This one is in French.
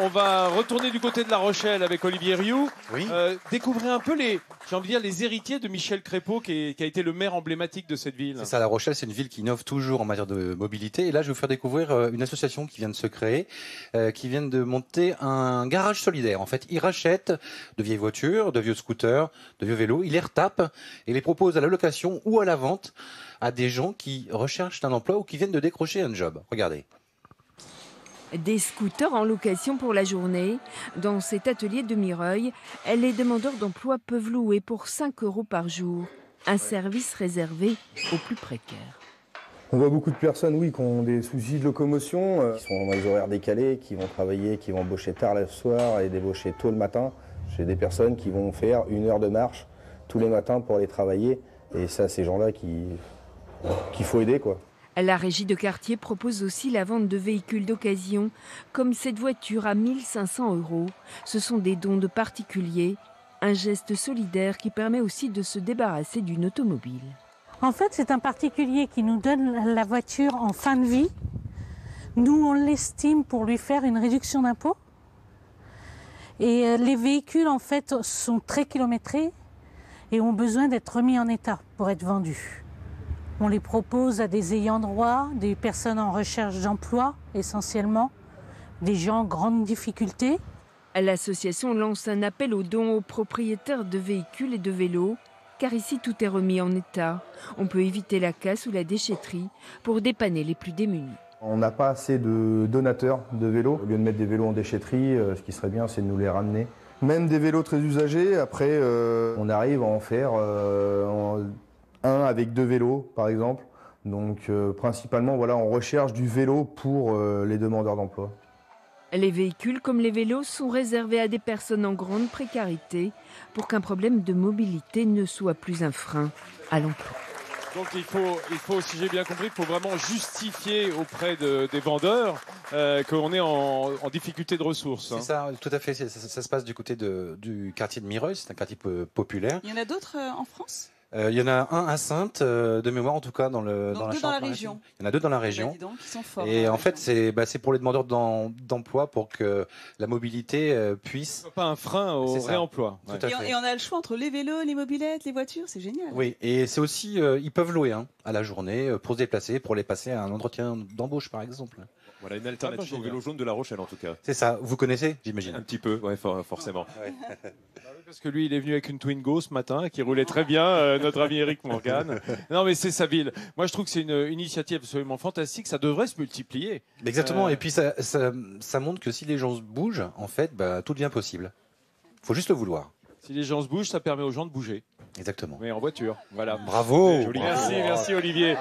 On va retourner du côté de La Rochelle avec Olivier Rioux. Oui. Découvrir un peu j'ai envie de dire, les héritiers de Michel Crépeau, qui a été le maire emblématique de cette ville. C'est ça, La Rochelle, c'est une ville qui innove toujours en matière de mobilité. Et là, je vais vous faire découvrir une association qui vient de se créer, qui vient de monter un garage solidaire. En fait, ils rachètent de vieilles voitures, de vieux scooters, de vieux vélos, ils les retapent et les proposent à la location ou à la vente à des gens qui recherchent un emploi ou qui viennent de décrocher un job. Regardez. Des scooters en location pour la journée. Dans cet atelier de Mireuil, les demandeurs d'emploi peuvent louer pour 5 € par jour. Un service réservé aux plus précaires. On voit beaucoup de personnes, oui, qui ont des soucis de locomotion, qui sont dans les horaires décalés, qui vont travailler, qui vont embaucher tard le soir et débaucher tôt le matin. J'ai des personnes qui vont faire 1 heure de marche tous les matins pour aller travailler. Et ça, ces gens-là qu'il faut aider, quoi. La régie de quartier propose aussi la vente de véhicules d'occasion, comme cette voiture à 1 500 €. Ce sont des dons de particuliers, un geste solidaire qui permet aussi de se débarrasser d'une automobile. En fait, c'est un particulier qui nous donne la voiture en fin de vie. Nous, on l'estime pour lui faire une réduction d'impôt. Et les véhicules, en fait, sont très kilométrés et ont besoin d'être remis en état pour être vendus. On les propose à des ayants droit, des personnes en recherche d'emploi essentiellement, des gens en grande difficulté. L'association lance un appel aux dons aux propriétaires de véhicules et de vélos, car ici tout est remis en état. On peut éviter la casse ou la déchetterie pour dépanner les plus démunis. On n'a pas assez de donateurs de vélos. Au lieu de mettre des vélos en déchetterie, ce qui serait bien, c'est de nous les ramener. Même des vélos très usagés, après, on arrive à en faire un avec 2 vélos, par exemple. Donc, principalement, voilà, on recherche du vélo pour les demandeurs d'emploi. Les véhicules comme les vélos sont réservés à des personnes en grande précarité pour qu'un problème de mobilité ne soit plus un frein à l'emploi. Donc il faut, si j'ai bien compris, il faut vraiment justifier auprès des vendeurs qu'on est en difficulté de ressources. C'est ça, tout à fait. Ça se passe du côté du quartier de Mireuil, c'est un quartier populaire. Il y en a d'autres en France ? Il y en a un à Saintes, de mémoire en tout cas, dans la deux dans la région. Il y en a 2 dans la région. Bah, donc, ils sont forts, et en fait, c'est pour les demandeurs d'emploi pour que la mobilité puisse... Pas un frein au réemploi. Ouais. Et on a le choix entre les vélos, les mobylettes, les voitures, c'est génial. Oui, et c'est aussi, ils peuvent louer à la journée pour se déplacer, pour les passer à un entretien d'embauche par exemple. Voilà une alternative au vélo jaune de La Rochelle en tout cas. C'est ça, vous connaissez, j'imagine. Un petit peu, ouais, forcément. Ouais. Parce que lui, il est venu avec une Twingo ce matin qui roulait très bien, notre ami Eric Morgan. Non, mais c'est sa ville. Moi, je trouve que c'est une initiative absolument fantastique. Ça devrait se multiplier. Exactement. Et puis ça montre que si les gens se bougent, en fait, tout devient possible. Il faut juste le vouloir. Si les gens se bougent, ça permet aux gens de bouger. Exactement. Mais en voiture. Voilà. Bravo. Merci Olivier.